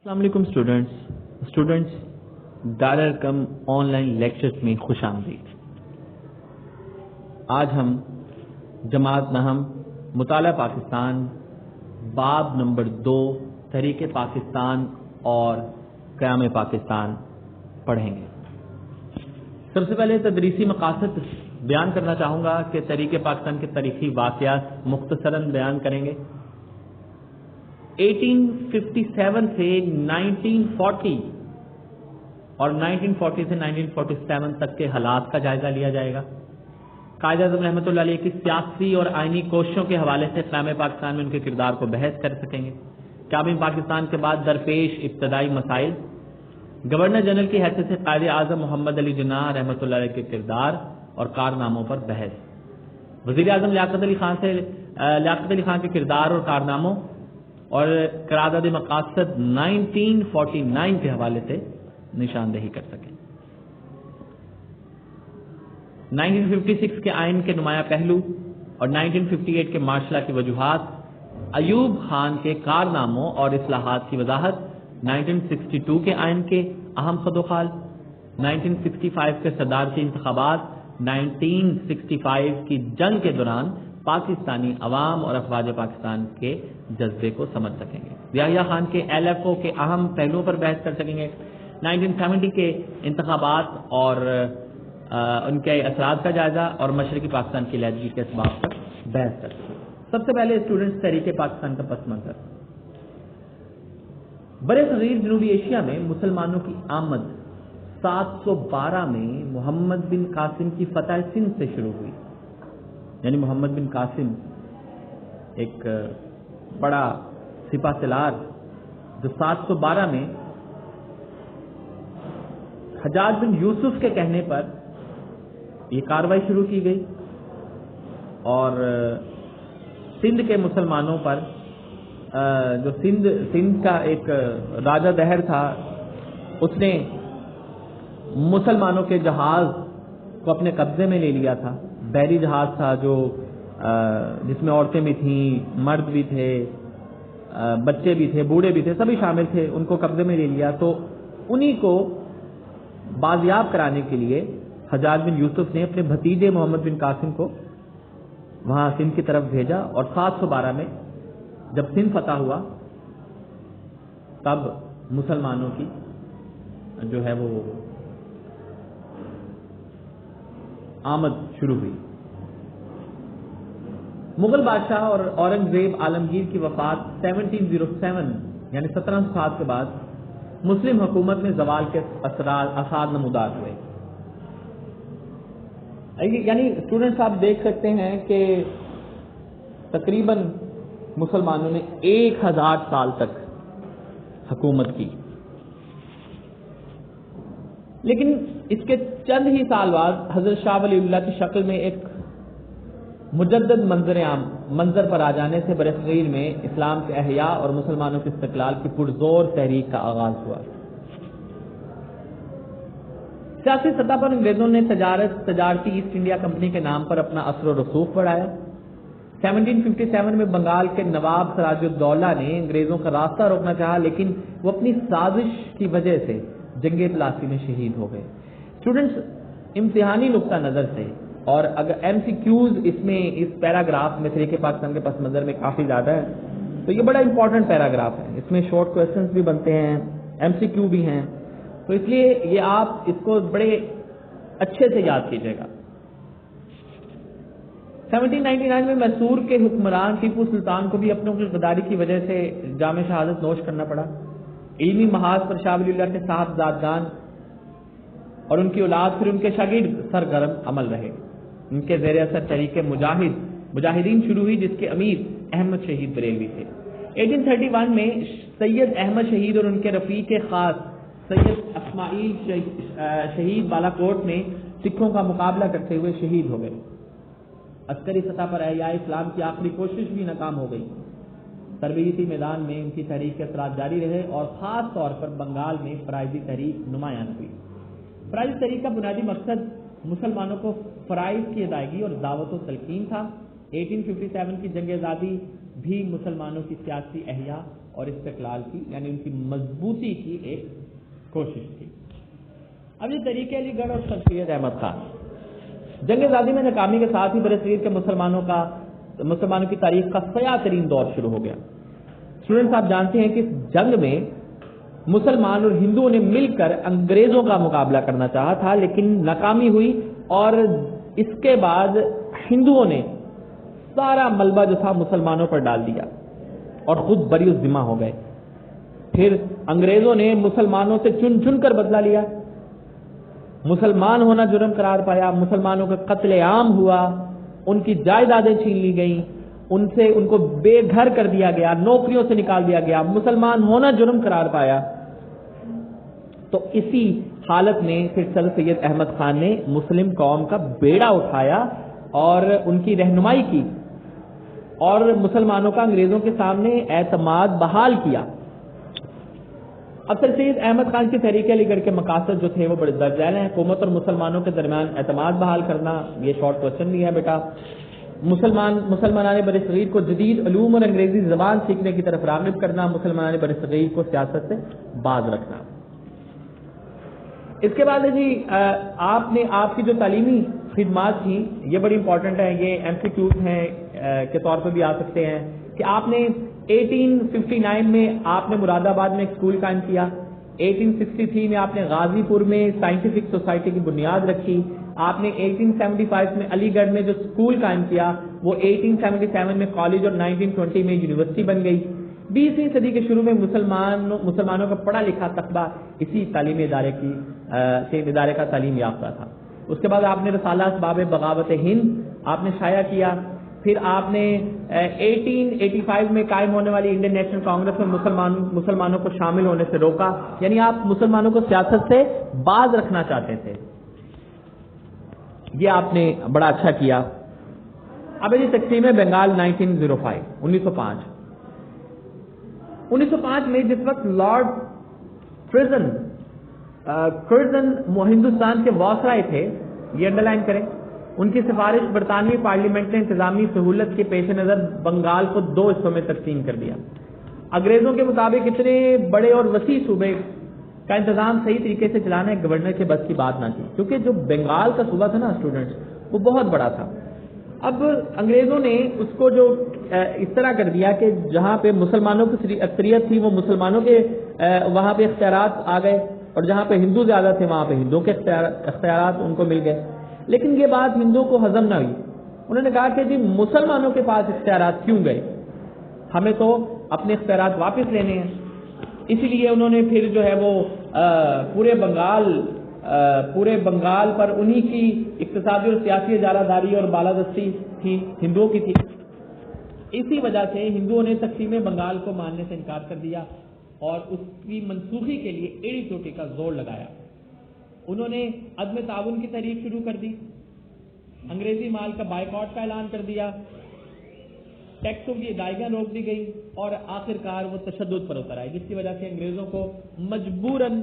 السلام علیکم students دارالکم on line lectures میں خوش آمدید۔ آج ہم جماعت نہم مطالعہ پاکستان باب نمبر 2 تحریک پاکستان اور قیام پاکستان پڑھیں گے۔ سب سے پہلے تدریسی مقاصد بیان کرنا چاہوں گا کہ تحریک پاکستان کے تاریخی واقعات مختصراً بیان کریں گے۔ 1857 سے 1940 اور 1940 سے 1947 تک کے حالات کا جائزہ لیا جائے گا۔ قائد اعظم رحمۃ اللہ علیہ کی سیاسی اور آئینی کوششوں کے حوالے سے قیام پاکستان میں ان کے کردار کو بحث کر سکیں گے۔ قیام پاکستان کے بعد درپیش ابتدائی مسائل، گورنر جنرل کی حیثیت سے قائد اعظم محمد علی جناح رحمۃ اللہ علیہ کے کردار اور کارناموں پر بحث، وزیر اعظم لیاقت علی خان کے کردار اور کارناموں اور قرارداد مقاصد 1949 کے حوالے سے نشاندہی کر سکیں۔ 1956 کے آئین کے نمایاں پہلو اور 1958 کے مارشل لا کی وجوہات، ایوب خان کے کارناموں اور اصلاحات کی وضاحت، 1962 کے آئین کے اہم خد و خال، 1965 کے صدارتی انتخابات، 1965 کی جنگ کے دوران پاکستانی عوام اور افواج پاکستان کے جذبے کو سمجھ سکیں گے۔ یحییٰ خان کے LFO کے اہم پہلوؤں پر بحث کر سکیں گے۔ 1970 کے انتخابات اور ان کے اثرات کا جائزہ اور مشرقی پاکستان کی علیحدگی کے اسباب پر بحث کر سکیں گے۔ سب سے پہلے اسٹوڈنٹس تحریک پاکستان کا پس منظر۔ برے صغیر جنوبی ایشیا میں مسلمانوں کی آمد 712 میں محمد بن قاسم کی فتح سندھ سے شروع ہوئی، یعنی محمد بن قاسم ایک بڑا سپہ سالار جو 712 میں حجاج بن یوسف کے کہنے پر یہ کارروائی شروع کی گئی اور سندھ کے مسلمانوں پر جو سندھ کا ایک راجہ دہر تھا، اس نے مسلمانوں کے جہاز کو اپنے قبضے میں لے لیا تھا۔ بحری جہاز تھا جو جس میں عورتیں بھی تھیں، مرد بھی تھے، بچے بھی تھے، بوڑھے بھی تھے، سبھی شامل تھے، ان کو قبضے میں لے لیا۔ تو انہی کو بازیاب کرانے کے لیے حجاج بن یوسف نے اپنے بھتیجے محمد بن قاسم کو وہاں سندھ کی طرف بھیجا اور 712 میں جب سندھ فتح ہوا تب مسلمانوں کی جو ہے وہ آمد شروع ہوئی۔ مغل بادشاہ اور اورنگزیب عالمگیر کی وفات 1707 یعنی 1700 سال کے بعد مسلم حکومت میں زوال کے آثار نمودار ہوئے۔ یعنی اسٹوڈنٹس آپ دیکھ سکتے ہیں کہ تقریباً مسلمانوں نے 1000 سال تک حکومت کی، لیکن اس کے چند ہی سال بعد حضرت شاہ ولی اللہ کی شکل میں ایک مجدد منظر پر آ جانے سے برصغیر میں اسلام کے احیاء اور مسلمانوں کے استقلال کی پرزور تحریک کا آغاز ہوا۔ سیاسی سطح پر انگریزوں نے تجارتی ایسٹ انڈیا کمپنی کے نام پر اپنا اثر و رسوخ بڑھایا۔ 1757 میں بنگال کے نواب سراج الدولہ نے انگریزوں کا راستہ روکنا چاہا، لیکن وہ اپنی سازش کی وجہ سے جنگ پلاسی میں شہید ہو گئے۔ اسٹوڈنٹس امتحانی نقطہ نظر سے اور اگر MCQs اس پیراگراف میں تحریک پاکستان کے پس منظر میں کافی زیادہ ہے تو یہ بڑا امپورٹنٹ پیراگراف ہے، اس میں شارٹ کویسچنز بھی بنتے ہیں، MCQ بھی ہیں، تو اس لیے یہ آپ اس کو بڑے اچھے سے یاد کیجیے گا۔ 1799 میں میسور کے حکمران ٹیپو سلطان کو بھی اپنوں کی غداری کی وجہ سے جام شہادت نوش کرنا پڑا۔ علمی محاذ پر شاہ ولی اللہ کے صاحبزادگان اور ان کی اولاد پھر ان کے شاگرد سرگرم عمل رہے۔ ان کے زیر اثر تحریک مجاہدین شروع ہوئی، جس کے امیر احمد شہید بریلوی تھے۔ 1831 میں سید احمد شہید اور ان کے رفیق خاص سید اسماعیل شہید بالا کوٹ میں سکھوں کا مقابلہ کرتے ہوئے شہید ہو گئے۔ عسکری سطح پر احیاء اسلام کی آخری کوشش بھی ناکام ہو گئی۔ تربیتی میدان میں ان کی تحریک کے اثرات جاری رہے اور خاص طور پر بنگال میں فرائضی تحریک نمایاں ہوئی۔ فرائضی تحریک کا بنیادی مقصد مسلمانوں کو فرائض کی ادائیگی اور دعوت و تلقین تھا۔ 1857 کی جنگ آزادی بھی مسلمانوں کی سیاسی احیا اور استقلال کی یعنی ان کی مضبوطی کی ایک کوشش تھی۔ اب یہ تحریک علی گڑھ اور شمشیر احمد خان، جنگ آزادی میں ناکامی کے ساتھ ہی برصغیر کے مسلمانوں کی تاریخ کا سیاہ ترین دور شروع ہو گیا۔ اسٹوڈنٹس آپ جانتے ہیں کہ اس جنگ میں مسلمان اور ہندوؤں نے مل کر انگریزوں کا مقابلہ کرنا چاہا تھا، لیکن ناکامی ہوئی اور اس کے بعد ہندوؤں نے سارا ملبہ جو تھا مسلمانوں پر ڈال دیا اور خود بری الذمہ ہو گئے۔ پھر انگریزوں نے مسلمانوں سے چن چن کر بدلہ لیا، مسلمان ہونا جرم قرار پایا، مسلمانوں کا قتل عام ہوا، ان کی جائیدادیں چھین لی گئیں، ان کو بے گھر کر دیا گیا، نوکریوں سے نکال دیا گیا، مسلمان ہونا جرم قرار پایا۔ تو اسی حالت میں پھر سر سید احمد خان نے مسلم قوم کا بیڑا اٹھایا اور ان کی رہنمائی کی اور مسلمانوں کا انگریزوں کے سامنے اعتماد بحال کیا۔ اب سر سید احمد خان کی تحریک علی گڑھ کے مقاصد جو تھے وہ بڑے درج ذیل ہیں۔ حکومت اور مسلمانوں کے درمیان اعتماد بحال کرنا، یہ شارٹ کوشچن بھی ہے بیٹا۔ مسلمانان برصغیر کو جدید علوم اور انگریزی زبان سیکھنے کی طرف راغب کرنا، مسلمانان برصغیر کو سیاست سے باز رکھنا۔ اس کے بعد جی آپ کی جو تعلیمی خدمات تھیں یہ بڑی امپورٹنٹ ہیں، یہ ایم سی کیوز ہیں کے طور پہ بھی آ سکتے ہیں کہ آپ نے 1859 میں آپ نے مراد آباد میں ایک اسکول قائم کیا، 1863 میں آپ نے غازی پور میں سائنٹیفک سوسائٹی کی بنیاد رکھی، آپ نے 1875 میں علی گڑھ میں جو اسکول قائم کیا وہ 1877 میں کالج اور 1920 میں یونیورسٹی بن گئی۔ 20ویں صدی کے شروع میں مسلمانوں کا پڑھا لکھا طبقہ اسی تعلیمی ادارے کا تعلیم یافتہ تھا۔ اس کے بعد آپ نے رسالہ اسباب بغاوت ہند آپ نے شائع کیا، پھر آپ نے 1885 میں قائم ہونے والی انڈین نیشنل کانگریس میں مسلمانوں کو شامل ہونے سے روکا، یعنی آپ مسلمانوں کو سیاست سے باز رکھنا چاہتے تھے، یہ آپ نے بڑا اچھا کیا۔ اب یہ تقسیم بنگال 1905 1905 میں جس وقت لارڈ کرزن ہندوستان کے وائسرائے تھے، یہ انڈرلائن کریں، ان کی سفارش برطانوی پارلیمنٹ نے انتظامی سہولت کے پیش نظر بنگال کو 2 حصوں میں تقسیم کر دیا۔ انگریزوں کے مطابق اتنے بڑے اور وسیع صوبے کا انتظام صحیح طریقے سے چلانا ایک گورنر کے بس کی بات نہ تھی، کیونکہ جو بنگال کا صوبہ تھا نا اسٹوڈنٹس وہ بہت بڑا تھا۔ اب انگریزوں نے اس کو جو اس طرح کر دیا کہ جہاں پہ مسلمانوں کی اکثریت تھی وہ مسلمانوں کے وہاں پہ اختیارات آ گئے، اور جہاں پہ ہندو زیادہ تھے وہاں پہ ہندوؤں کے اختیارات ان کو مل گئے۔ لیکن یہ بات ہندوؤں کو ہضم نہ ہوئی، انہوں نے کہا کہ جی مسلمانوں کے پاس اختیارات کیوں گئے، ہمیں تو اپنے اختیارات واپس لینے ہیں۔ اسی لیے انہوں نے پھر جو ہے وہ پورے بنگال پر انہی کی اقتصادی اور سیاسی اجارہ داری اور بالادستی تھی، ہندوؤں کی تھی۔ اسی وجہ سے ہندوؤں نے تقسیم بنگال کو ماننے سے انکار کر دیا اور اس کی منسوخی کے لیے ایڑی چوٹی کا زور لگایا۔ انہوں نے عدم تعاون کی تحریک شروع کر دی، انگریزی مال کا بائیکاٹ کا اعلان کر دیا، ٹیکسوں کی ادائیگیاں روک دی گئی اور آخرکار وہ تشدد پر اتر آئے، جس کی وجہ سے انگریزوں کو مجبوراً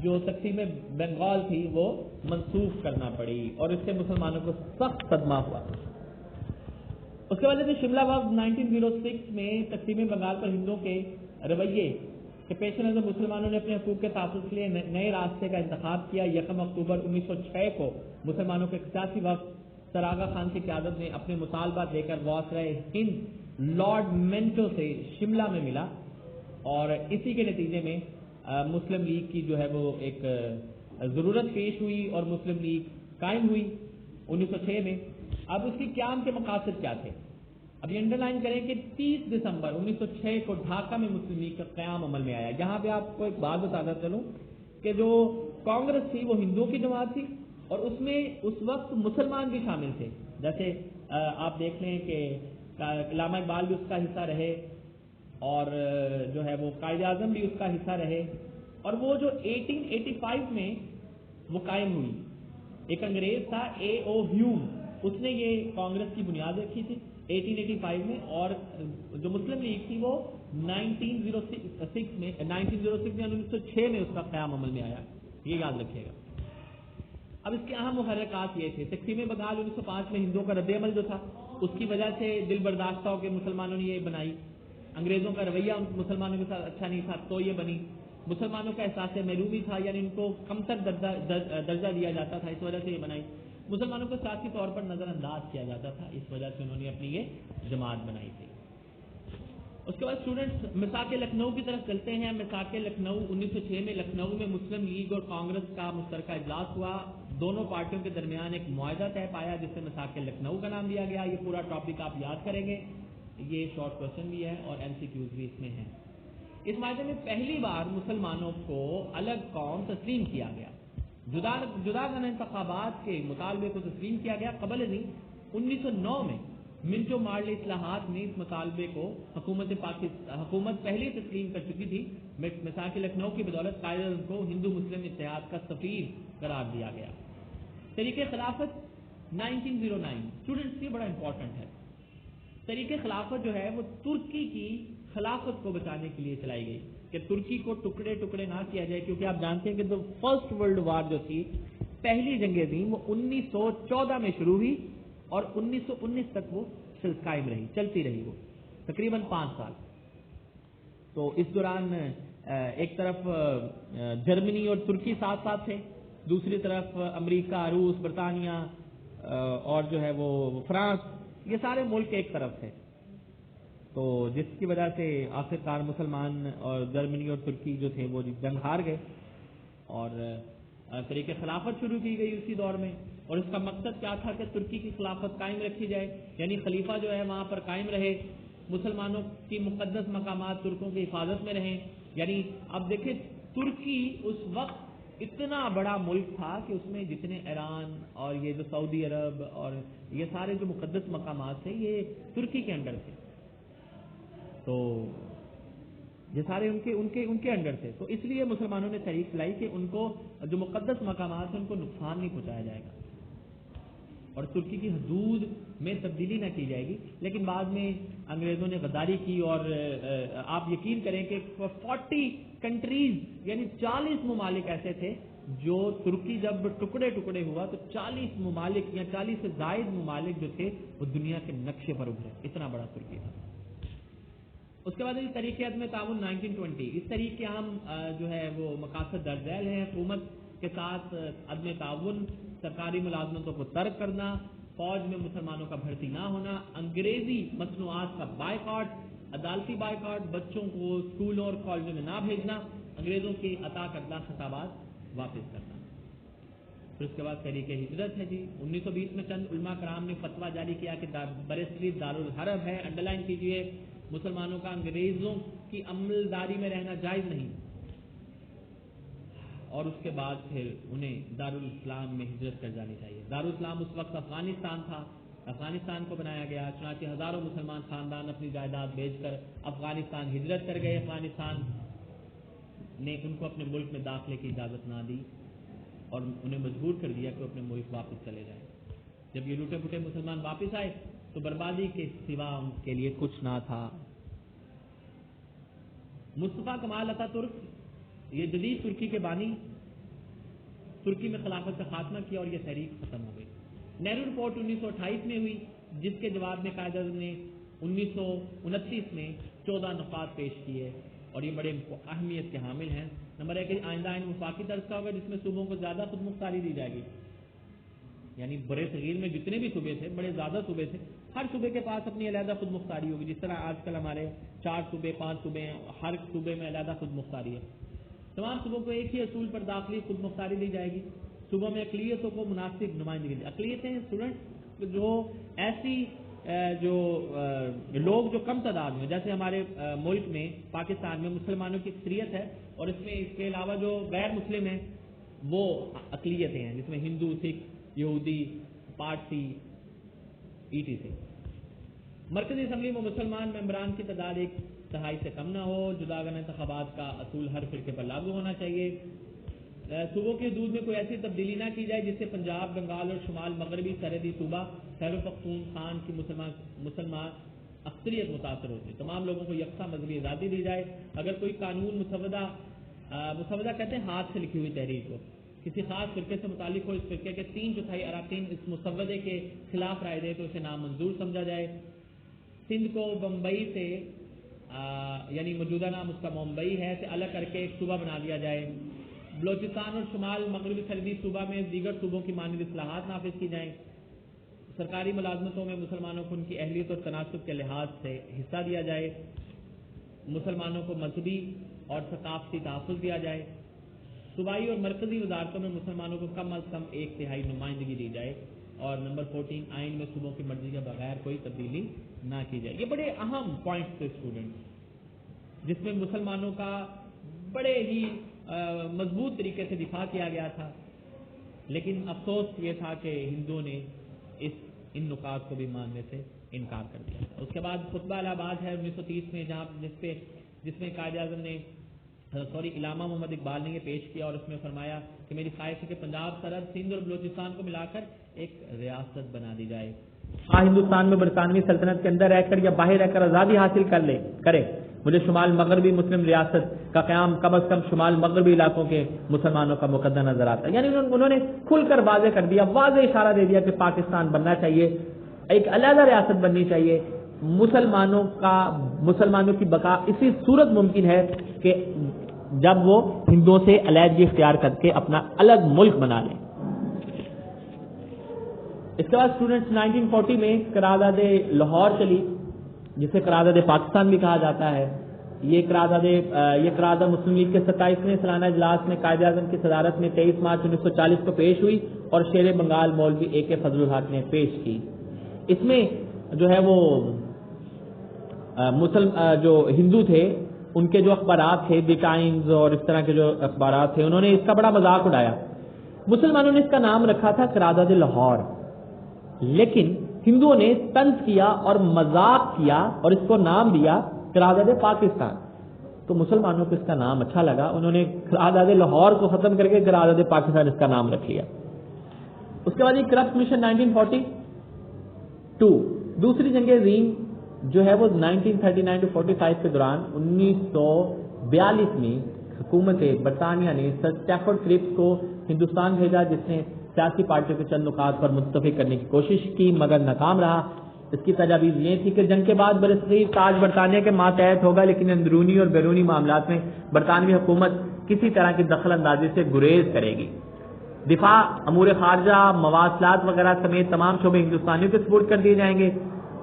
جو تقسیم بنگال تھی وہ منسوخ کرنا پڑی اور اس سے مسلمانوں کو سخت صدمہ ہوا۔ اس کے بعد شملہ وفد 1906 میں تقسیم بنگال پر ہندوؤں کے رویے کے پیش نظر مسلمانوں نے اپنے حقوق کے تحفظ کے لیے نئے راستے کا انتخاب کیا۔ 1 اکتوبر 1906 کو مسلمانوں کے سیاسی وفد سر آغا خان کی قیادت میں اپنے مطالبات لے کر وائسرائے ہند لارڈ منٹو سے شملہ میں ملا اور اسی کے نتیجے میں مسلم لیگ کی جو ہے وہ ایک ضرورت پیش ہوئی اور مسلم لیگ قائم ہوئی 1906 میں۔ اب اس کی قیام کے مقاصد کیا تھے؟ اب یہ انڈرلائن کریں کہ 30 دسمبر 1906 کو ڈھاکہ میں مسلم لیگ کا قیام عمل میں آیا۔ یہاں پہ آپ کو ایک بات بتاتا چلوں کہ جو کانگریس تھی وہ ہندوؤں کی جماعت تھی اور اس میں اس وقت مسلمان بھی شامل تھے، جیسے آپ دیکھ لیں کہ علامہ اقبال بھی اس کا حصہ رہے اور جو ہے وہ قائد اعظم بھی اس کا حصہ رہے، اور وہ جو 1885 میں وہ قائم ہوئی، ایک انگریز تھا A.O. ہیوم، اس نے یہ کانگریس کی بنیاد رکھی تھی 1885 میں، اور جو مسلم لیگ تھی وہ 1906 میں 1906 میں اس کا قیام عمل میں آیا، یہ یاد رکھیے گا۔ اب اس کے اہم محرکات یہ تھے، تقسیم بنگال 1905 میں ہندوؤں کا رد عمل جو تھا اس کی وجہ سے دل برداشتہ ہو کے مسلمانوں نے یہ بنائی. انگریزوں کا رویہ مسلمانوں کے ساتھ اچھا نہیں تھا تو یہ بنی. مسلمانوں کا احساس محرومی تھا، یعنی ان کو کمتر درجہ دیا جاتا تھا، اس وجہ سے یہ بنائی. مسلمانوں کو سیاسی طور پر نظر انداز کیا جاتا تھا، اس وجہ سے انہوں نے اپنی یہ جماعت بنائی تھی. اس کے بعد اسٹوڈنٹس مساق لکھنؤ کی طرف چلتے ہیں. مساق لکھنؤ 1906 میں لکھنؤ میں مسلم لیگ اور کانگریس کا مشترکہ اجلاس ہوا. دونوں پارٹیوں کے درمیان ایک معاہدہ طے پایا جس سے مساق لکھنؤ کا نام دیا گیا. یہ پورا ٹاپک آپ یاد کریں گے، یہ شارٹ کوشچن بھی ہے اور MCQs بھی اس میں ہیں. اس معاہدے میں پہلی بار مسلمانوں کو الگ قوم تسلیم کیا گیا. جداگانہ انتخابات کے مطالبے کو تسلیم کیا گیا. قبل ازیں 1909 میں منٹو مارلے اصلاحات نے اس مطالبے کو حکومت پہلے تسلیم کر چکی تھی. مساق لکھنؤ کی بدولت قائد اعظم کو ہندو مسلم اتحاد کا سفیر قرار دیا گیا. طریقہ خلافت 1909. اسٹوڈنٹس یہ بڑا امپورٹنٹ ہے. طریقہ خلافت جو ہے وہ ترکی کی خلافت کو بچانے کے لیے چلائی گئی کہ ترکی کو ٹکڑے ٹکڑے نہ کیا جائے، کیونکہ آپ جانتے ہیں کہ جو فرسٹ ورلڈ وار جو تھی، پہلی جنگ عظیم، وہ 1914 میں شروع ہوئی اور 1919 تک وہ قائم رہی، چلتی رہی، وہ تقریباً 5 سال. تو اس دوران ایک طرف جرمنی اور ترکی ساتھ ساتھ تھے، دوسری طرف امریکہ، روس، برطانیہ اور جو ہے وہ فرانس، یہ سارے ملک ایک طرف تھے. تو جس کی وجہ سے آخرکار مسلمان اور جرمنی اور ترکی جو تھے وہ جنگ ہار گئے اور طریقہ خلافت شروع کی گئی اسی دور میں. اور اس کا مقصد کیا تھا کہ ترکی کی خلافت قائم رکھی جائے، یعنی خلیفہ جو ہے وہاں پر قائم رہے، مسلمانوں کی مقدس مقامات ترکوں کی حفاظت میں رہیں. یعنی اب دیکھیں ترکی اس وقت اتنا بڑا ملک تھا کہ اس میں جتنے ایران اور یہ جو سعودی عرب اور یہ سارے جو مقدس مقامات تھے یہ ترکی کے انڈر تھے. تو یہ سارے ان کے انڈر تھے. تو اس لیے مسلمانوں نے تحریک چلائی کہ ان کو جو مقدس مقامات ہیں ان کو نقصان نہیں پہنچایا جائے گا اور ترکی کی حدود میں تبدیلی نہ کی جائے گی. لیکن بعد میں انگریزوں نے غداری کی اور آپ یقین کریں کہ 40 کنٹریز یعنی 40 ممالک ایسے تھے جو ترکی جب ٹکڑے ٹکڑے ہوا تو 40 ممالک یا 40 سے زائد ممالک جو تھے وہ دنیا کے نقشے پر ابھرے. اتنا بڑا ترکی تھا. اس کے بعد یہ طریقہ عدم تعاون 1920. اس طریقے عام جو ہے وہ مقاصد درج ذیل ہیں: حکومت کے ساتھ عدم تعاون، سرکاری ملازمتوں کو ترک کرنا، فوج میں مسلمانوں کا بھرتی نہ ہونا، انگریزی مصنوعات کا بائیکاٹ، عدالتی بائیکاٹ، بچوں کو اسکولوں اور کالجوں میں نہ بھیجنا، انگریزوں کی عطا کردہ خطابات واپس کرنا. پھر اس کے بعد تحریک ہجرت ہے جی. 1920 میں چند علماء کرام نے فتویٰ جاری کیا کہ برصغیر دارالحرب ہے، انڈرلائن کیجئے، مسلمانوں کا انگریزوں کی عملداری میں رہنا جائز نہیں. اور اس کے بعد پھر انہیں دارالاسلام میں ہجرت کر جانی چاہیے. دارالاسلام اس وقت افغانستان تھا، افغانستان کو بنایا گیا. چنانچہ ہزاروں مسلمان خاندان اپنی جائیداد بیچ کر افغانستان ہجرت کر گئے. افغانستان نے ان کو اپنے ملک میں داخلے کی اجازت نہ دی اور انہیں مجبور کر دیا کہ اپنے ملک واپس چلے جائیں. جب یہ لوٹے پھوٹے مسلمان واپس آئے تو بربادی کے سوا ان کے لیے کچھ نہ تھا. مصطفیٰ کمال اتا ترک، یہ جدید ترکی کے بانی، ترکی میں خلافت کا خاتمہ کیا اور یہ تحریک ختم ہو گئی. نہرو رپورٹ 1928 میں ہوئی جس کے جواب میں قائد اعظم نے 1929 میں 14 نکات پیش کیے اور یہ بڑے اہمیت کے حامل ہیں. نمبر 1 آئندہ آئین وفاقی طرز کا ہوگا جس میں صوبوں کو زیادہ خود مختاری دی جائے گی. یعنی برے صغیر میں جتنے بھی صوبے تھے، بڑے زیادہ صوبے تھے، ہر صوبے کے پاس اپنی علیحدہ خود مختاری ہوگی. جس طرح آج کل ہمارے 4 صوبے 5 صوبے ہیں، ہر صوبے میں علیحدہ خود مختاری ہے. تمام صوبوں کو ایک ہی اصول پر داخلی خود مختاری دی جائے گی. صوبوں میں اقلیتوں کو مناسب نمائندگی دی. اقلیتیں اسٹوڈنٹ جو ایسی جو لوگ جو کم تعداد میں، جیسے ہمارے ملک میں پاکستان میں مسلمانوں کی اکثریت ہے اور اس میں اس کے علاوہ جو غیر مسلم ہیں وہ اقلیتیں ہیں، جس میں ہندو، سکھ، یہودی، پارسی ETC. مرکزی اسمبلی میں مسلمان ممبران کی تعداد 1/3 سے کم نہ ہو. جداگانہ انتخابات کا اصول ہر فرقے پر لاگو ہونا چاہیے. صوبوں کی حدود میں کوئی ایسی تبدیلی نہ کی جائے جس سے پنجاب، بنگال اور شمال مغربی سرحدی صوبہ خیبر پختونخوا کی مسلمان اکثریت متاثر ہوتی ہے. تمام لوگوں کو یکساں مذہبی آزادی دی جائے. اگر کوئی قانون مسودہ کہتے ہیں ہاتھ سے لکھی ہوئی تحریر کو، کسی خاص فرقے سے متعلق ہو، اس فرقے کے 3/4 اراکین اس مسودے کے خلاف رائے دے تو اسے نامنظور سمجھا جائے۔ سندھ کو بمبئی سے یعنی موجودہ نام اس کا ممبئی ہے سے الگ کر کے ایک صوبہ بنا دیا جائے۔ بلوچستان اور شمال مغربی سرحدی صوبہ میں دیگر صوبوں کی مانند اصلاحات نافذ کی جائیں۔ سرکاری ملازمتوں میں مسلمانوں کو ان کی اہلیت اور تناسب کے لحاظ سے حصہ دیا جائے۔ مسلمانوں کو مذہبی اور ثقافتی تحفظ دیا جائے۔ صوبائی اور مرکزی وزارتوں میں مسلمانوں کو کم از کم 1/3 نمائندگی دی جائے۔ اور نمبر 14 آئین میں صوبوں کی مرضی کے بغیر کوئی تبدیلی نہ کی جائے۔ یہ بڑے اہم پوائنٹس تھے اسٹوڈنٹس، جس میں مسلمانوں کا بڑے ہی مضبوط طریقے سے دفاع کیا گیا تھا، لیکن افسوس یہ تھا کہ ہندوؤں نے ان نکات کو بھی ماننے سے انکار کر دیا تھا۔ اس کے بعد خطبہ الہ آباد ہے 1930 میں، جس میں قائد اعظم نے علامہ محمد اقبال نے یہ پیش کیا اور اس میں فرمایا کہ میری خواہش ہے کہ پنجاب سرحد سندھ اور بلوچستان کو ملا کر ایک ریاست بنا دی جائے۔ ہندوستان میں برطانوی سلطنت کے اندر رہ کر یا باہر رہ کر آزادی حاصل کرے، مجھے شمال مغربی مسلم ریاست کا قیام کم از کم شمال مغربی علاقوں کے مسلمانوں کا مقدر نظر آتا ہے۔ یعنی انہوں نے کھل کر واضح کر دیا، واضح اشارہ دے دیا کہ پاکستان بننا چاہیے، ایک علیحدہ ریاست بننی چاہیے۔ مسلمانوں کی بقا اسی صورت ممکن ہے کہ جب وہ ہندوؤں سے علیحدگی اختیار کر کے اپنا الگ ملک بنا لیں۔ اس کے بعد اسٹوڈنٹس 1940 میں قرارداد لاہور چلی، جسے قرارداد پاکستان بھی کہا جاتا ہے۔ یہ قرارداد مسلم لیگ کے 27ویں سالانہ اجلاس میں قائد اعظم کی صدارت میں 23 مارچ 1940 کو پیش ہوئی اور شیر بنگال مولوی AK فضل الحق نے پیش کی۔ اس میں جو ہے وہ جو ہندو تھے ان کے جو اخبارات تھے، دی ٹائمز اور اس طرح کے جو اخبارات تھے، انہوں نے اس کا بڑا مذاق اڑایا۔ مسلمانوں نے اس کا نام رکھا تھا قرارداد لاہور، لیکن ہندوؤں نے طنز کیا اور مذاق کیا اور اس کو نام دیا قرارداد پاکستان۔ تو مسلمانوں کو اس کا نام اچھا لگا، انہوں نے قرارداد لاہور کو ختم کر کے قرارداد پاکستان اس کا نام رکھ لیا۔ اس کے بعد یہ کرپٹ مشن 1942، دوسری جنگ عظیم جو ہے وہ 1939 to 45 کے دوران 1942 میں حکومت برطانیہ نے سر اسٹیفورڈ کرپس کو ہندوستان بھیجا، جس نے سیاسی پارٹیوں کے چند نکات پر متفق کرنے کی کوشش کی مگر ناکام رہا۔ اس کی تجاویز یہ تھی کہ جنگ کے بعد برصغیر تاج برطانیہ کے ماتحت ہوگا، لیکن اندرونی اور بیرونی معاملات میں برطانوی حکومت کسی طرح کی دخل اندازی سے گریز کرے گی۔ دفاع، امور خارجہ، مواصلات وغیرہ سمیت تمام شعبے ہندوستانیوں کے سپورٹ کر دیے جائیں گے۔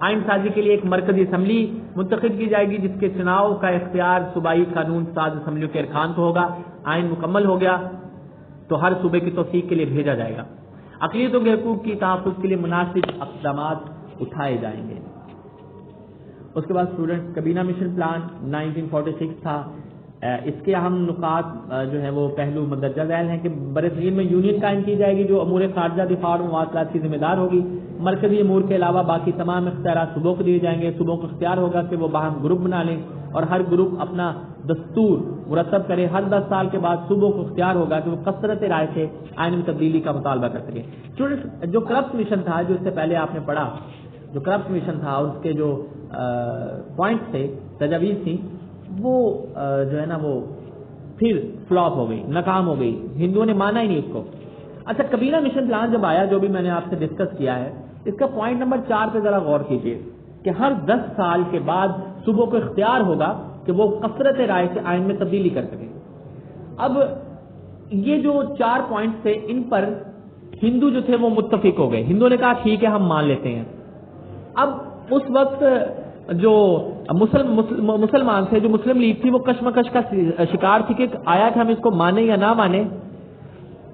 آئین سازی کے لیے ایک مرکزی اسمبلی منتخب کی جائے گی، جس کے چناؤ کا اختیار صوبائی قانون ساز اسمبلیوں کے ارکان کو ہوگا۔ آئین مکمل ہو گیا تو ہر صوبے کی توثیق کے لیے بھیجا جائے گا۔ اقلیتوں کے حقوق کی تحفظ کے لیے مناسب اقدامات اٹھائے جائیں گے۔ اس کے بعد اسٹوڈنٹ کابینہ مشن پلان 1946 تھا۔ اس کے اہم نکات جو ہے وہ پہلو مندرجہ ذیل ہیں کہ برصغیر میں یونین قائم کی جائے گی جو امور خارجہ، دفاع اور مواصلات کی ذمہ دار ہوگی۔ مرکزی امور کے علاوہ باقی تمام اختیارات صوبوں کو دیے جائیں گے۔ صوبوں کو اختیار ہوگا کہ وہ باہم گروپ بنا لیں اور ہر گروپ اپنا دستور مرتب کرے۔ ہر 10 سال کے بعد صوبوں کو اختیار ہوگا کہ وہ کثرت رائے سے آئین میں تبدیلی کا مطالبہ کر سکیں۔ جو کرپٹ مشن تھا، جو اس سے پہلے آپ نے پڑھا، جو کرپٹ مشن تھا اس کے جو پوائنٹس تھے، تجاویز تھی، وہ جو ہے نا وہ پھر فلاپ ہو گئی، ناکام ہو گئی، ہندوؤں نے مانا ہی نہیں اس کو۔ اچھا، کابینہ مشن پلان جب آیا، جو بھی میں نے آپ سے ڈسکس کیا ہے، اس کا پوائنٹ نمبر 4 پہ ذرا غور کیجیے کہ ہر 10 سال کے بعد صوبوں کو اختیار ہوگا کہ وہ کثرت رائے سے آئین میں تبدیلی کر سکیں۔ اب یہ جو 4 پوائنٹس تھے، ان پر ہندو جو تھے وہ متفق ہو گئے۔ ہندوؤں نے کہا ٹھیک ہے، ہم مان لیتے ہیں۔ اب اس وقت جو مسلمان تھے، جو مسلم لیگ تھی، وہ کشمکش کا شکار تھی کہ آیا کہ ہم اس کو مانیں یا نہ مانیں۔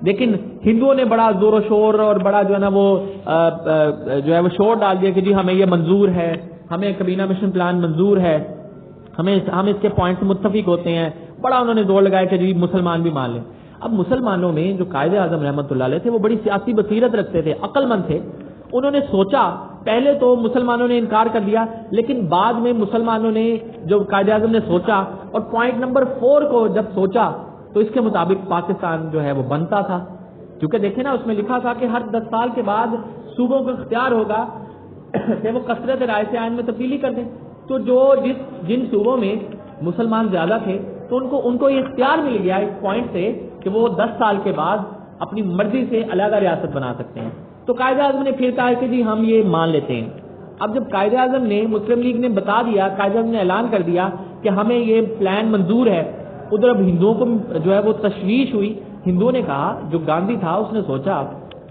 لیکن ہندوؤں نے بڑا زور و شور اور بڑا جو ہے نا وہ جو ہے وہ شور ڈال دیا کہ جی ہمیں یہ منظور ہے، ہمیں کابینہ مشن پلان منظور ہے، ہم اس کے پوائنٹ سے متفق ہوتے ہیں۔ بڑا انہوں نے زور لگایا کہ جی مسلمان بھی مان لیں۔ اب مسلمانوں میں جو قائد اعظم رحمۃ اللہ علیہ تھے، وہ بڑی سیاسی بصیرت رکھتے تھے، عقل مند تھے۔ انہوں نے سوچا، پہلے تو مسلمانوں نے انکار کر دیا، لیکن بعد میں مسلمانوں نے جو قائد اعظم نے سوچا اور پوائنٹ نمبر 4 کو جب سوچا تو اس کے مطابق پاکستان جو ہے وہ بنتا تھا، کیونکہ دیکھیں نا اس میں لکھا تھا کہ ہر 10 سال کے بعد صوبوں کو اختیار ہوگا کہ وہ کثرت رائے سے آئین میں تبدیلی کر دیں۔ تو جن صوبوں میں مسلمان زیادہ تھے تو ان کو یہ اختیار مل گیا اس پوائنٹ سے کہ وہ 10 سال کے بعد اپنی مرضی سے علیحدہ ریاست بنا سکتے ہیں. تو قائد اعظم نے پھر کہا کہ جی ہم یہ مان لیتے ہیں. اب جب قائد اعظم نے مسلم لیگ نے بتا دیا, قائد اعظم نے اعلان کر دیا کہ ہمیں یہ پلان منظور ہے, ادھر اب ہندوؤں کو جو ہے وہ تشویش ہوئی. ہندوؤں نے کہا, جو گاندھی تھا اس نے سوچا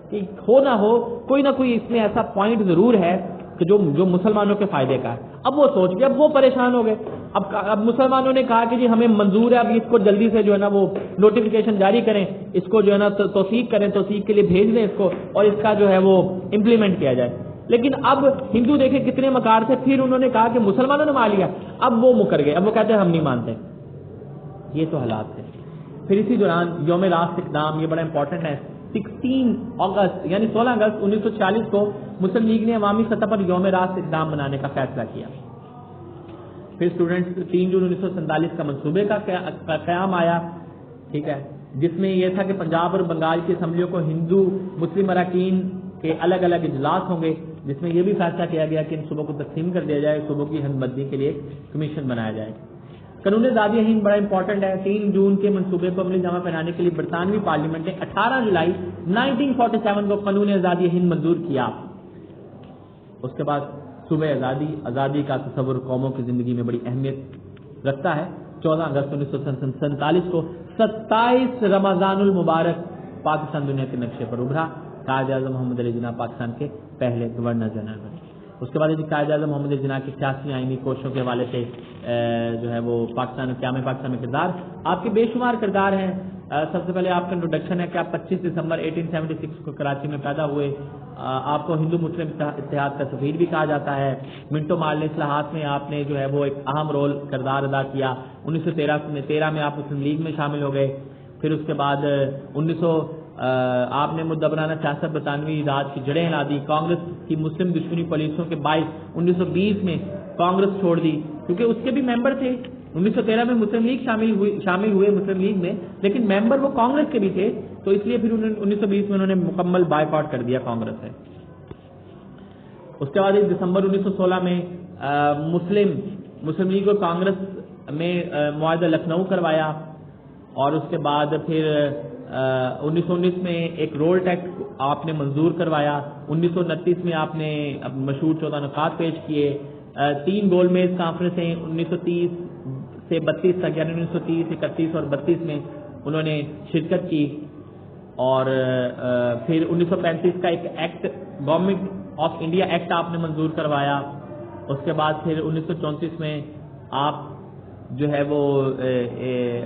کہ ہو نہ ہو کوئی نہ کوئی اس میں ایسا پوائنٹ ضرور ہے کہ جو مسلمانوں کے فائدے کا ہے. اب وہ سوچ کے اب وہ پریشان ہو گئے. اب مسلمانوں نے کہا کہ جی ہمیں منظور ہے, اب اس کو جلدی سے جو ہے نا وہ نوٹیفیکیشن جاری کریں, اس کو جو ہے نا توثیق کریں, توثیق کے لیے بھیج دیں اس کو, اور اس کا جو ہے وہ امپلیمنٹ کیا جائے. لیکن اب ہندو دیکھیں کتنے مکار تھے, پھر انہوں نے کہا کہ مسلمانوں نے مان لیا, اب وہ مکر گئے, اب وہ کہتے ہیں ہم نہیں مانتے. یہ تو حالات تھے. پھر اسی دوران یوم راست اقدام, یہ بڑا امپورٹنٹ ہے. 16 اگست یعنی 16 اگست 1946 کو مسلم لیگ نے عوامی سطح پر یوم راست اقدام منانے کا فیصلہ کیا. پھر اسٹوڈنٹس 3 جون 1947 کا منصوبے کا قیام آیا, ٹھیک ہے, جس میں یہ تھا کہ پنجاب اور بنگال کی اسمبلیوں کو ہندو مسلم اراکین کے الگ الگ اجلاس ہوں گے, جس میں یہ بھی فیصلہ کیا گیا کہ ان صوبوں کو تقسیم کر دیا جائے, صوبوں کی حد بندی کے لیے ایک کمیشن بنایا جائے. قانون آزادی ہند بڑا امپورٹنٹ ہے. 3 جون کے منصوبے کو عملی جامہ پہنانے کے لیے برطانوی پارلیمنٹ نے 18 جولائی 1947 کو قانون آزادی ہند منظور کیا. اس کے بعد صبح آزادی کا تصور قوموں کی زندگی میں بڑی اہمیت رکھتا ہے. 14 اگست 1947 کو 27 رمضان المبارک پاکستان دنیا کے نقشے پر ابھرا. قائد اعظم محمد علی جناح پاکستان کے پہلے گورنر جنرل بنے. اس کے بعد قائد اعظم محمد علی جناح کی سیاسی آئینی کوششوں کے حوالے سے جو ہے وہ پاکستان قیام پاکستان میں کردار, آپ کے بے شمار کردار ہیں. سب سے پہلے آپ کا انٹروڈکشن ہے کہ آپ 25 دسمبر 1876 کو کراچی میں پیدا ہوئے. آپ کو ہندو مسلم اتحاد کا سفیر بھی کہا جاتا ہے. منٹو مارلے اصلاحات میں آپ نے جو ہے وہ ایک اہم رول کردار ادا کیا. 1913 میں آپ مسلم لیگ میں شامل ہو گئے. پھر اس کے بعد آپ نے مدبرانہ سیاست برطانوی راج کی جڑیں ہلا دی. کانگریس کی مسلم دشمنی پالیسیوں کے باعث 1920 میں کانگریس چھوڑ دی, کیونکہ اس کے بھی ممبر تھے. 1913 میں مسلم لیگ شامل ہوئے مسلم لیگ میں, لیکن ممبر وہ کانگریس کے بھی تھے, تو اس لیے پھر 1920 میں انہوں نے مکمل بائیکاٹ کر دیا کانگریس سے. اس کے بعد 1 دسمبر 1916 میں مسلم لیگ اور کانگریس میں معاہدہ لکھنؤ کروایا, اور اس کے بعد پھر 1919 میں ایک رول ٹیکس آپ نے منظور کروایا. 1929 میں آپ نے مشہور 14 نکات پیش کیے. 3 گول میز کانفرنسیں 1930 سے 32 تک, یعنی 1930, 31 اور 32 میں انہوں نے شرکت کی. اور پھر 1935 کا ایک act, government of India act آپ نے منظور کروایا. اس کے بعد پھر 1934 میں آپ جو ہے وہ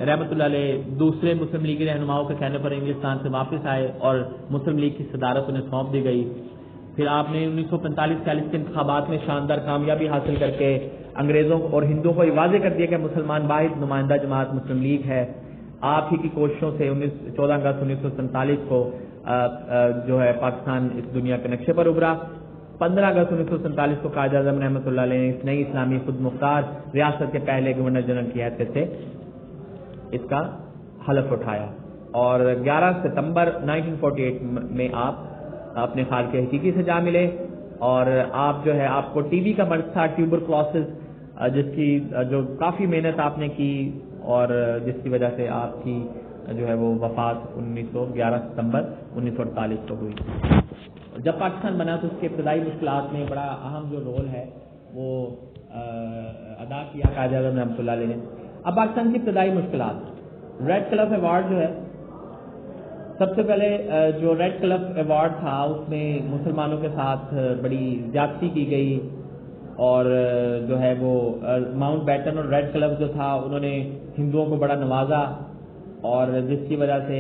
رحمت اللہ علیہ دوسرے مسلم لیگی رہنماؤں کے کہنے پر انگلستان سے واپس آئے اور مسلم لیگ کی صدارت انہیں سونپ دی گئی. پھر آپ نے 1945-46 کے انتخابات میں شاندار کامیابی حاصل کر کے انگریزوں اور ہندوؤں کو یہ واضح کر دیا کہ مسلمان واحد نمائندہ جماعت مسلم لیگ ہے. آپ ہی کی کوششوں سے 14 اگست 1947 کو جو ہے پاکستان اس دنیا کے نقشے پر ابھرا. 15 اگست 1947 کو قائد اعظم رحمۃ اللہ علیہ نے اس نئی اسلامی خود مختار ریاست کے پہلے گورنر جنرل کی حیثیت سے اس کا حلف اٹھایا. اور 11 ستمبر 1948 میں آپ اپنے خالق حقیقی سے جا ملے, اور آپ جو ہے آپ کو ٹی بی کا مرض تھا, ٹیوبر کلوسس, جس کی جو کافی محنت آپ نے کی اور جس کی وجہ سے آپ کی جو ہے وہ وفات 11 ستمبر 1948 کو ہوئی. جب پاکستان بنا تو اس کے ابتدائی مشکلات میں بڑا اہم جو رول ہے وہ ادا کیا قائد اعظم رحمۃ اللہ علیہ نے. اب پاکستان کی ابتدائی مشکلات, ریڈ کلف ایوارڈ جو ہے, سب سے پہلے جو ریڈ کلف ایوارڈ تھا اس میں مسلمانوں کے ساتھ بڑی زیادتی کی گئی, اور جو ہے وہ ماؤنٹ بیٹن اور ریڈ کلف جو تھا انہوں نے ہندوؤں کو بڑا نوازا, اور جس کی وجہ سے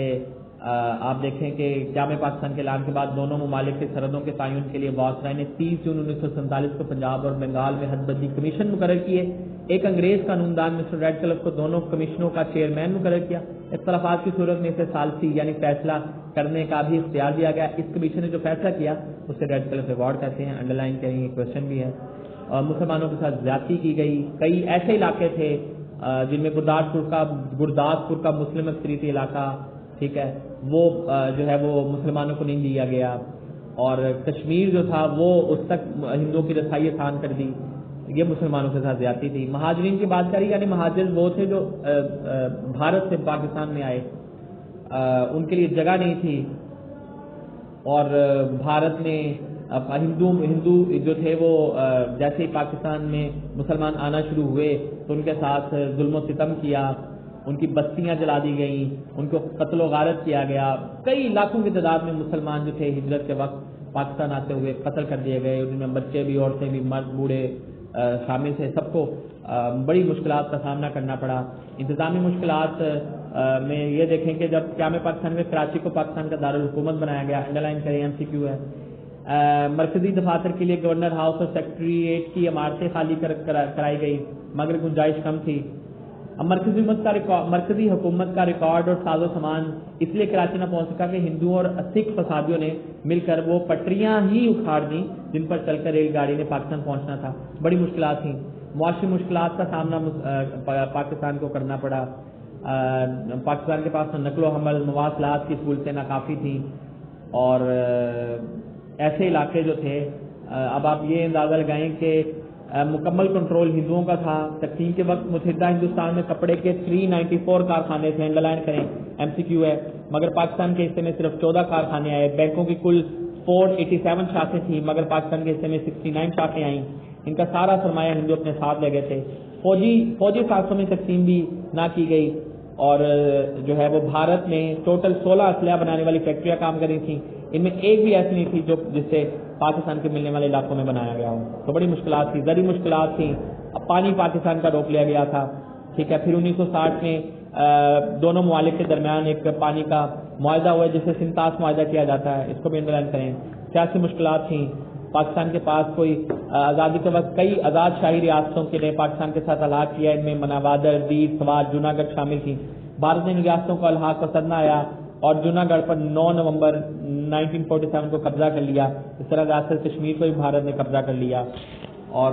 آپ دیکھیں کہ قیام پاکستان کے اعلان کے بعد دونوں ممالک کے سرحدوں کے تعین کے لیے وائسرائے نے 30 جون 1947 کو پنجاب اور بنگال میں حد بندی کمیشن مقرر کیے. ایک انگریز قانون دان مسٹر ریڈ کلف کو دونوں کمیشنوں کا چیئرمین مقرر کیا. اختلافات کی صورت میں اسے ثالثی یعنی فیصلہ کرنے کا بھی اختیار دیا گیا. اس کمیشن نے جو فیصلہ کیا اسے ریڈ کلف ایوارڈ کہتے ہیں. انڈر لائن کریں, یہ کوشچن بھی ہے. اور مسلمانوں کے ساتھ زیادتی کی گئی. کئی ایسے علاقے تھے جن میں گرداسپور کا مسلم اکثریتی علاقہ, ٹھیک ہے, وہ جو ہے وہ مسلمانوں کو نہیں دیا گیا, اور کشمیر جو تھا وہ اس تک ہندوؤں کی رسائی آسان کر دی. یہ مسلمانوں کے ساتھ زیادتی تھی. مہاجرین کی بات کری, یعنی مہاجر وہ تھے جو بھارت سے پاکستان میں آئے, ان کے لیے جگہ نہیں تھی، اور بھارت میں ہندو جو تھے وہ جیسے ہی پاکستان میں مسلمان آنا شروع ہوئے تو ان کے ساتھ ظلم و ستم کیا، ان کی بستیاں جلا دی گئیں، ان کو قتل و غارت کیا گیا، کئی لاکھوں کی تعداد میں مسلمان جو تھے ہجرت کے وقت پاکستان آتے ہوئے قتل کر دیے گئے، ان میں بچے بھی، عورتیں بھی، مرد بوڑھے شامل تھے، سب کو بڑی مشکلات کا سامنا کرنا پڑا۔ انتظامی مشکلات میں یہ دیکھیں کہ جب قیام پاکستان میں کراچی کو پاکستان کا دارالحکومت بنایا گیا، انڈر لائن کریں MCQ ہے، مرکزی دفاتر کے لیے گورنر ہاؤس اور سیکٹریٹ کی عمارتیں خالی کرائی گئی مگر گنجائش کم تھی۔ اب مرکزی حکومت کا ریکارڈ اور ساز و سامان اس لیے کراچی نہ پہنچ سکا کہ ہندوؤں اور سکھ فسادیوں نے مل کر وہ پٹریاں ہی اکھاڑ دیں جن پر چل کر ریل گاڑی نے پاکستان پہنچنا تھا۔ بڑی مشکلات تھیں، معاشی مشکلات کا سامنا پاکستان کو کرنا پڑا۔ پاکستان کے پاس نقل و حمل، مواصلات کی سہولتیں ناکافی تھیں، اور ایسے علاقے جو تھے، اب آپ یہ اندازہ لگائیں کہ مکمل کنٹرول ہندوؤں کا تھا۔ تقسیم کے وقت متحدہ ہندوستان میں کپڑے کے 394 کارخانے تھے، انڈر لائن کریں MCQ ہے، مگر پاکستان کے حصے میں صرف 14 کارخانے آئے۔ بینکوں کی کل 487 شاخیں تھیں مگر پاکستان کے حصے میں 69 شاخیں آئیں، ان کا سارا سرمایہ ہندو اپنے ساتھ لے گئے تھے۔ فوجی سازشوں میں تقسیم بھی نہ کی گئی، اور جو ہے وہ بھارت میں ٹوٹل 16 اسلحہ بنانے والی فیکٹریاں کام کر رہی تھیں، ان میں ایک بھی ایسی نہیں تھی جس سے پاکستان کے ملنے والے علاقوں میں بنایا گیا ہو۔ تو بڑی مشکلات تھی، زرعی مشکلات تھیں، اب پانی پاکستان کا روک لیا گیا تھا، ٹھیک ہے۔ پھر 1960 میں دونوں ممالک کے درمیان ایک پانی کا معاہدہ ہوا جسے سنتاس معاہدہ کیا جاتا ہے، اس کو بھی انڈرلائن کریں۔ سیاسی مشکلات تھیں، پاکستان کے پاس کوئی آزادی کے وقت کئی آزاد شاہی ریاستوں کے نے پاکستان کے ساتھ الحاق کیا، ان میں مناوادر، دیر، سوات، جوناگڑھ شامل تھیں۔ بھارت نے ان ریاستوں کو الحاق پسند نہ آیا اور جوناگڑھ پر 9 نومبر 1947 کو قبضہ کر لیا۔ اس طرح ریاست کشمیر کو بھی بھارت نے قبضہ کر لیا، اور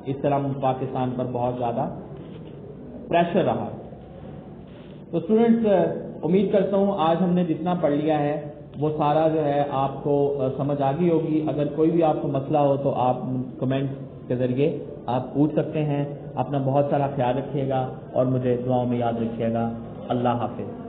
اس طرح پاکستان پر بہت زیادہ پریشر رہا۔ تو اسٹوڈنٹس، امید کرتا ہوں آج ہم نے جتنا پڑھ لیا ہے وہ سارا جو ہے آپ کو سمجھ آ گئی ہوگی۔ اگر کوئی بھی آپ کو مسئلہ ہو تو آپ کمنٹ کے ذریعے آپ پوچھ سکتے ہیں۔ اپنا بہت سارا خیال رکھیے گا اور مجھے دعاؤں میں یاد رکھیے گا۔ اللہ حافظ۔